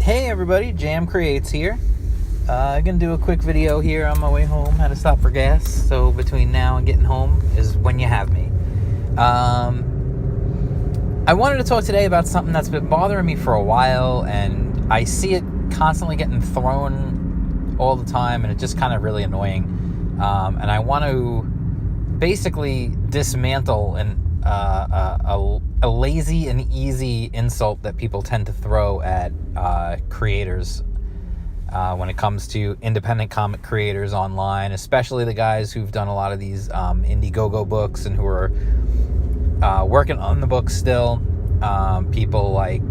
Hey everybody, Jam Creates here. I'm going to do a quick video here on my way home. Had to stop for gas, so between now and getting home is when you have me. I wanted to talk today about something that's been bothering me for a while, and I see it constantly getting thrown all the time, and it's just kind of really annoying. And I want to basically dismantle a lazy and easy insult that people tend to throw at creators when it comes to independent comic creators online, especially the guys who've done a lot of these Indiegogo books and who are working on the books still. People like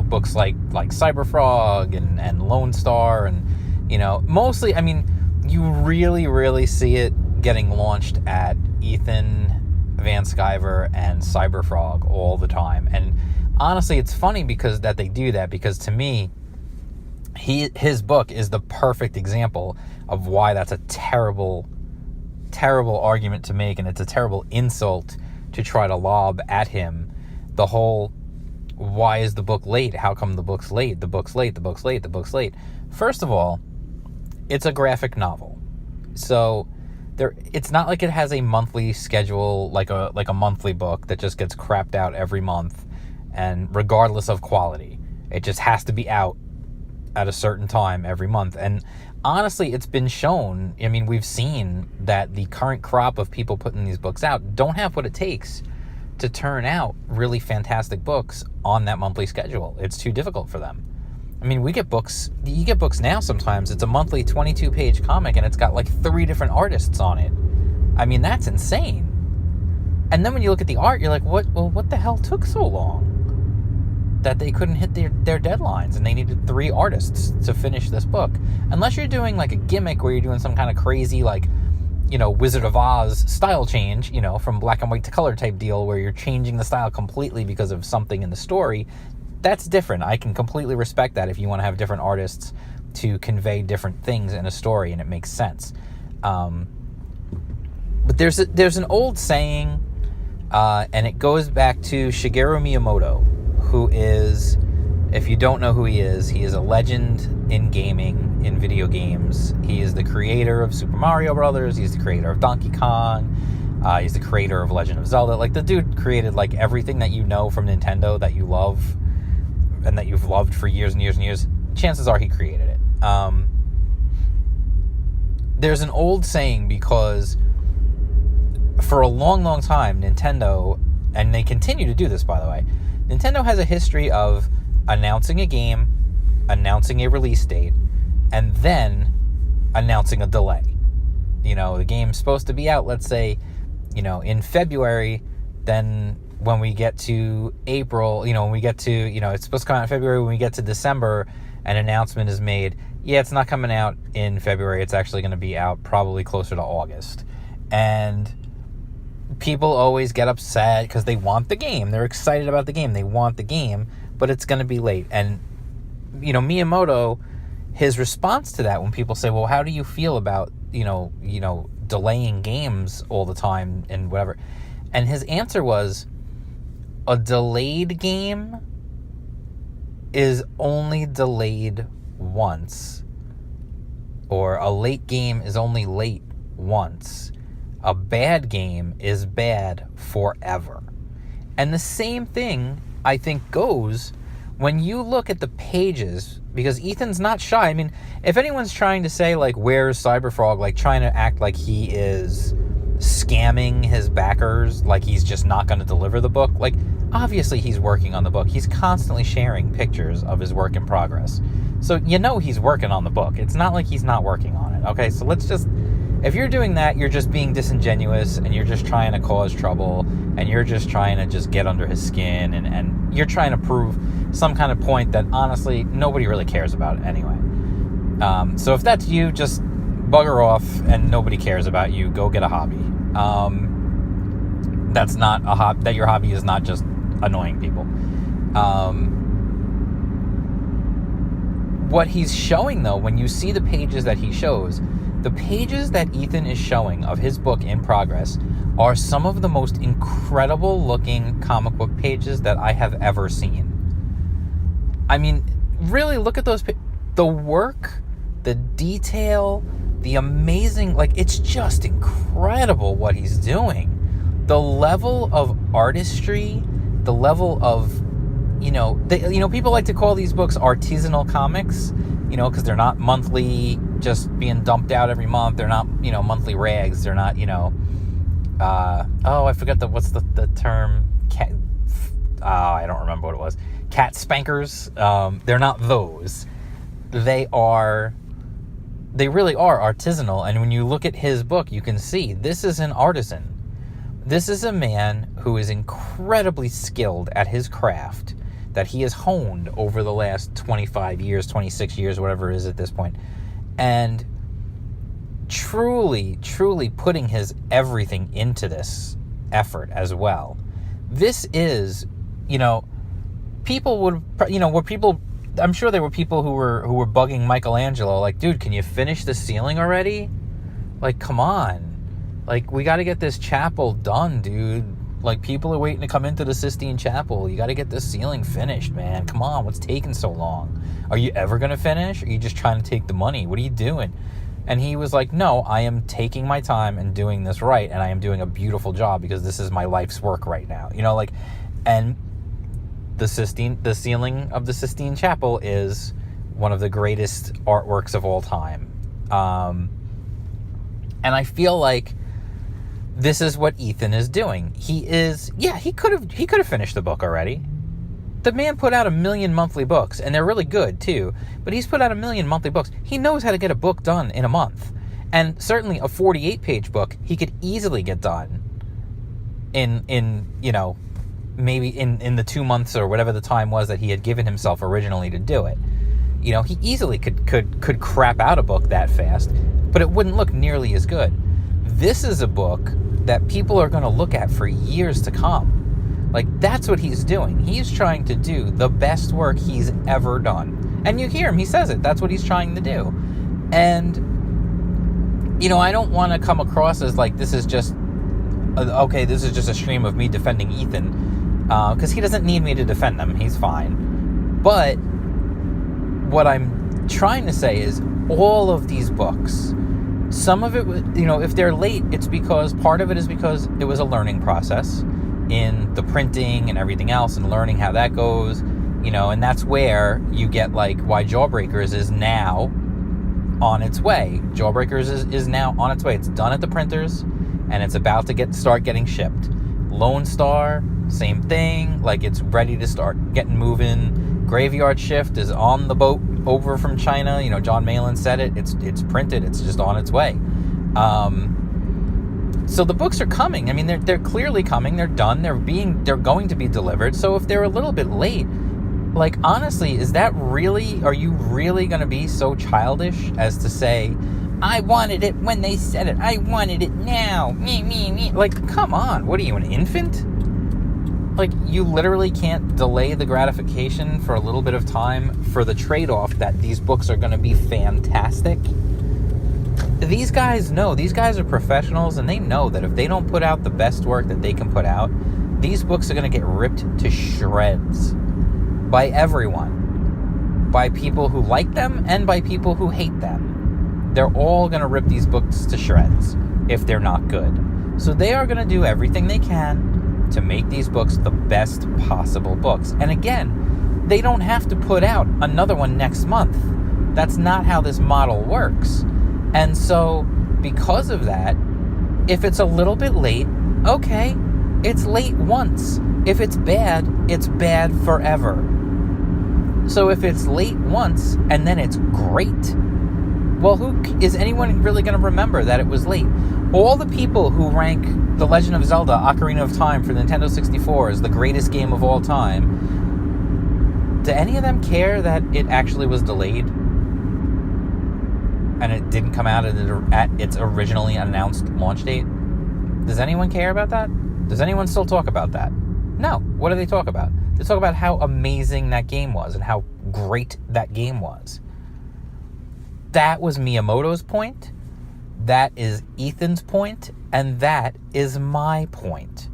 books like Cyberfrog and Lone Star, and mostly, I mean, you really see it getting launched at Ethan Van Sciver and Cyberfrog all the time. And honestly, it's funny because that they do that, because to me, his book is the perfect example of why that's a terrible argument to make, and it's a terrible insult to try to lob at him. The whole, why is the book late? How come the book's late? The book's late. First of all, it's a graphic novel, so it's not like it has a monthly schedule, like a monthly book that just gets crapped out every month, and regardless of quality, it just has to be out at a certain time every month. And honestly, it's been shown, I mean, we've seen that the current crop of people putting these books out don't have what it takes to turn out really fantastic books on that monthly schedule. It's too difficult for them. I mean, you get books now, sometimes it's a monthly 22-page comic and it's got like 3 different artists on it. I mean, that's insane. And then when you look at the art, you're like, what the hell took so long that they couldn't hit their deadlines and they needed 3 artists to finish this book? Unless you're doing like a gimmick where you're doing some kind of crazy, like, Wizard of Oz style change, from black and white to color type deal where you're changing the style completely because of something in the story. That's different. I can completely respect that if you want to have different artists to convey different things in a story, and it makes sense. But there's an old saying, and it goes back to Shigeru Miyamoto, who is, if you don't know who he is a legend in gaming, in video games. He is the creator of Super Mario Brothers. He's the creator of Donkey Kong. He's the creator of Legend of Zelda. Like, the dude created like everything that you know from Nintendo that you love and that you've loved for years and years and years. Chances are he created it. There's an old saying, because for a long time, Nintendo, and they continue to do this, by the way, Nintendo has a history of announcing a game, announcing a release date, and then announcing a delay. The game's supposed to be out, let's say, in February. Then when we get to April, when we get to, it's supposed to come out in February. When we get to December, an announcement is made. Yeah, it's not coming out in February. It's actually going to be out probably closer to August. And people always get upset because they want the game. They're excited about the game. They want the game, but it's going to be late. And, Miyamoto, his response to that, when people say, well, how do you feel about, delaying games all the time and whatever? And his answer was, a delayed game is only delayed once. Or a late game is only late once. A bad game is bad forever. And the same thing, I think, goes when you look at the pages, because Ethan's not shy. I mean, if anyone's trying to say, like, where's Cyberfrog, like, trying to act like he is scamming his backers, like he's just not going to deliver the book, like, obviously he's working on the book. He's constantly sharing pictures of his work in progress. So, he's working on the book. It's not like he's not working on it, okay? So let's just, if you're doing that, you're just being disingenuous, and you're just trying to cause trouble, and you're just trying to just get under his skin, and you're trying to prove some kind of point that, honestly, nobody really cares about anyway. So if that's you, just bugger off, and nobody cares about you. Go get a hobby. That's not a hobby. That your hobby is not just annoying people. What he's showing, though, when you see the pages that he shows, the pages that Ethan is showing of his book in progress are some of the most incredible looking comic book pages that I have ever seen. I mean, really look at the work, the detail, the amazing, like, it's just incredible what he's doing. The level of artistry, the level of, people like to call these books artisanal comics, because they're not monthly, just being dumped out every month. They're not, monthly rags. They're not, I forgot what's the term, cat, I don't remember what it was. Cat spankers. They're not those. They really are artisanal. And when you look at his book, you can see this is an artisan. This is a man who is incredibly skilled at his craft that he has honed over the last 25 years, 26 years, whatever it is at this point. And truly, truly putting his everything into this effort as well. This is, people would, I'm sure there were people who were bugging Michelangelo, like, dude, can you finish the ceiling already? Like, come on. Like, we got to get this chapel done, dude. Like, people are waiting to come into the Sistine Chapel. You got to get this ceiling finished, man. Come on, what's taking so long? Are you ever going to finish? Or are you just trying to take the money? What are you doing? And he was like, no, I am taking my time and doing this right, and I am doing a beautiful job because this is my life's work right now. And the ceiling of the Sistine Chapel is one of the greatest artworks of all time. And I feel like this is what Ethan is doing. He could have finished the book already. The man put out 1 million monthly books, and they're really good too, but he's put out 1 million monthly books. He knows how to get a book done in a month. And certainly a 48-page book, he could easily get done in maybe in the 2 months or whatever the time was that he had given himself originally to do it. He easily could crap out a book that fast, but it wouldn't look nearly as good. This is a book that people are going to look at for years to come. Like, that's what he's doing. He's trying to do the best work he's ever done. And you hear him, he says it. That's what he's trying to do. And, I don't want to come across as like, this is just a stream of me defending Ethan. Because he doesn't need me to defend him. He's fine. But what I'm trying to say is all of these books, some of it, if they're late, it's because part of it is because it was a learning process in the printing and everything else and learning how that goes, and that's where you get like why Jawbreakers is now on its way. Jawbreakers is now on its way. It's done at the printers and it's about to start getting shipped. Lone Star, same thing. Like, it's ready to start getting moving. Graveyard Shift is on the boat over from China. John Malin said it. It's printed. It's just on its way. So the books are coming. I mean, they're clearly coming. They're done. They're going to be delivered. So if they're a little bit late, like, honestly, are you really going to be so childish as to say, I wanted it when they said it. I wanted it now. Me. Like, come on. What are you, an infant? Like, you literally can't delay the gratification for a little bit of time for the trade-off that these books are going to be fantastic. These guys know. These guys are professionals, and they know that if they don't put out the best work that they can put out, these books are going to get ripped to shreds by everyone. By people who like them and by people who hate them. They're all going to rip these books to shreds if they're not good. So they are going to do everything they can to make these books the best possible books. And again, they don't have to put out another one next month. That's not how this model works. And so, because of that, if it's a little bit late, okay, it's late once. If it's bad forever. So if it's late once and then it's great, well, is anyone really going to remember that it was late? All the people who rank The Legend of Zelda Ocarina of Time for Nintendo 64 as the greatest game of all time, do any of them care that it actually was delayed? And it didn't come out at its originally announced launch date? Does anyone care about that? Does anyone still talk about that? No. What do they talk about? They talk about how amazing that game was and how great that game was. That was Miyamoto's point. That is Ethan's point. And that is my point.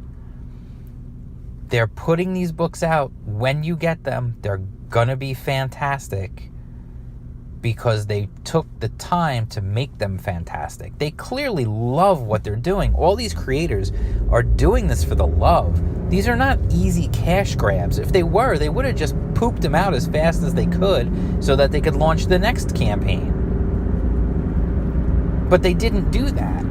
They're putting these books out when you get them. They're gonna be fantastic because they took the time to make them fantastic. They clearly love what they're doing. All these creators are doing this for the love. These are not easy cash grabs. If they were, they would have just pooped them out as fast as they could so that they could launch the next campaign. But they didn't do that.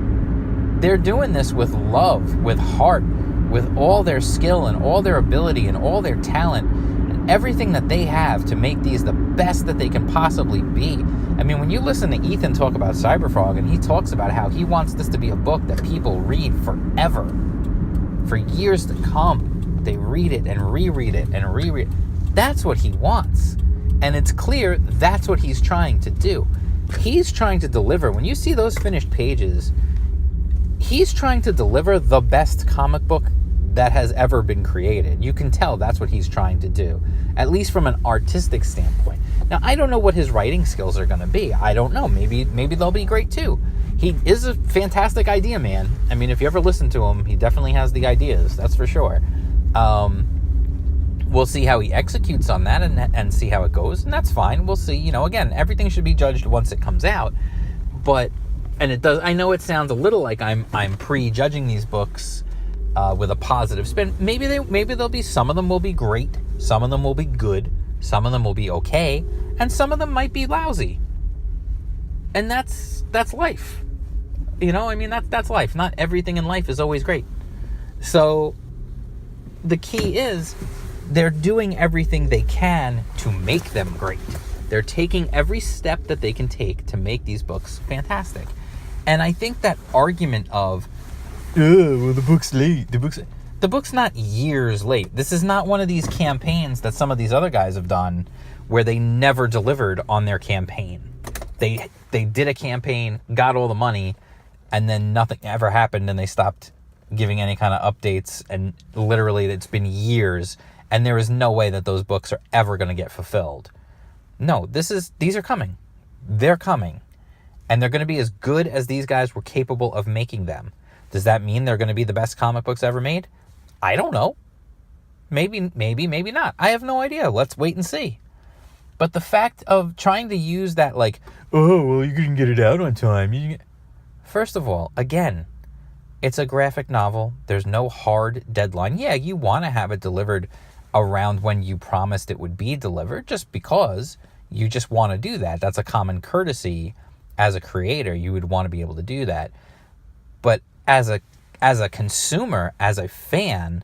They're doing this with love, with heart, with all their skill and all their ability and all their talent and everything that they have to make these the best that they can possibly be. I mean, when you listen to Ethan talk about Cyberfrog, and he talks about how he wants this to be a book that people read forever, for years to come. They read it and reread it and reread it. That's what he wants. And it's clear that's what he's trying to do. He's trying to deliver. When you see those finished pages, he's trying to deliver the best comic book that has ever been created. You can tell that's what he's trying to do, at least from an artistic standpoint. Now, I don't know what his writing skills are going to be. I don't know. Maybe they'll be great too. He is a fantastic idea man. I mean, if you ever listen to him, he definitely has the ideas. That's for sure. We'll see how he executes on that and see how it goes, and that's fine. We'll see. Again, everything should be judged once it comes out. But, and it does. I know it sounds a little like I'm prejudging these books with a positive spin. Maybe there'll be, some of them will be great, some of them will be good, some of them will be okay, and some of them might be lousy. And that's life. That's life. Not everything in life is always great. So the key is they're doing everything they can to make them great. They're taking every step that they can take to make these books fantastic. And I think that argument of, well, the book's late. The book's not years late. This is not one of these campaigns that some of these other guys have done where they never delivered on their campaign. They did a campaign, got all the money, and then nothing ever happened, and they stopped giving any kind of updates, and literally it's been years, and there is no way that those books are ever going to get fulfilled. No, these are coming. They're coming. And they're going to be as good as these guys were capable of making them. Does that mean they're going to be the best comic books ever made? I don't know. Maybe not. I have no idea. Let's wait and see. But the fact of trying to use that like, oh, well, you can get it out on time. First of all, again, it's a graphic novel. There's no hard deadline. Yeah, you want to have it delivered around when you promised it would be delivered, just because you just want to do that. That's a common courtesy as a creator. You would want to be able to do that. But as a consumer, as a fan,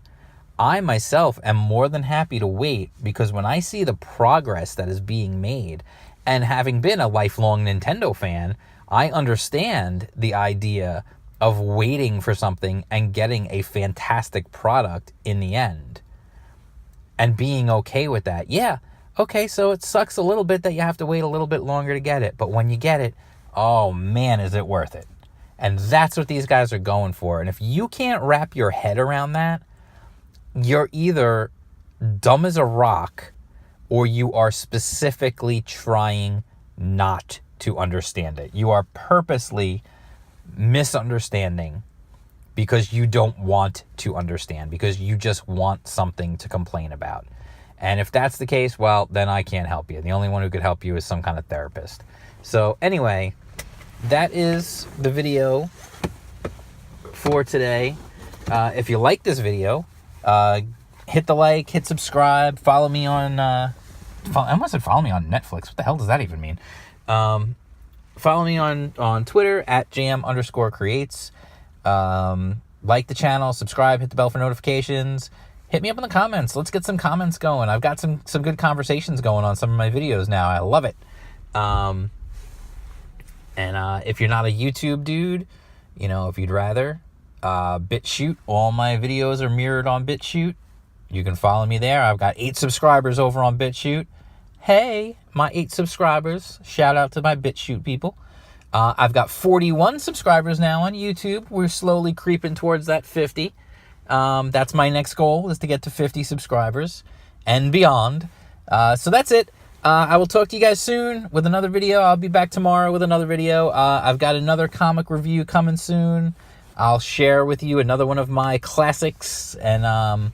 I myself am more than happy to wait, because when I see the progress that is being made, and having been a lifelong Nintendo fan, I understand the idea of waiting for something and getting a fantastic product in the end. And being okay with that. Yeah, okay, so it sucks a little bit that you have to wait a little bit longer to get it. But when you get it, oh man, is it worth it. And that's what these guys are going for. And if you can't wrap your head around that, you're either dumb as a rock, or you are specifically trying not to understand it. You are purposely misunderstanding because you don't want to understand, because you just want something to complain about. And if that's the case, well, then I can't help you. The only one who could help you is some kind of therapist. So anyway, that is the video for today. If you like this video, hit the like, hit subscribe, follow me on, I almost said follow me on Netflix. What the hell does that even mean? Follow me on Twitter at jam_creates. Like the channel, subscribe, hit the bell for notifications. Hit me up in the comments. Let's get some comments going. I've got some good conversations going on some of my videos now. I love it. And if you're not a YouTube dude, if you'd rather, BitChute, all my videos are mirrored on BitChute. You can follow me there. I've got 8 subscribers over on BitChute. Hey, my 8 subscribers. Shout out to my BitChute people. I've got 41 subscribers now on YouTube. We're slowly creeping towards that 50. That's my next goal, is to get to 50 subscribers and beyond. So that's it. I will talk to you guys soon with another video. I'll be back tomorrow with another video. I've got another comic review coming soon. I'll share with you another one of my classics. And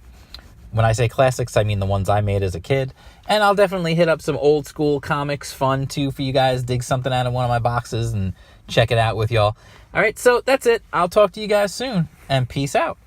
when I say classics, I mean the ones I made as a kid. And I'll definitely hit up some old school comics fun too for you guys. Dig something out of one of my boxes and check it out with y'all. All right, so that's it. I'll talk to you guys soon, and peace out.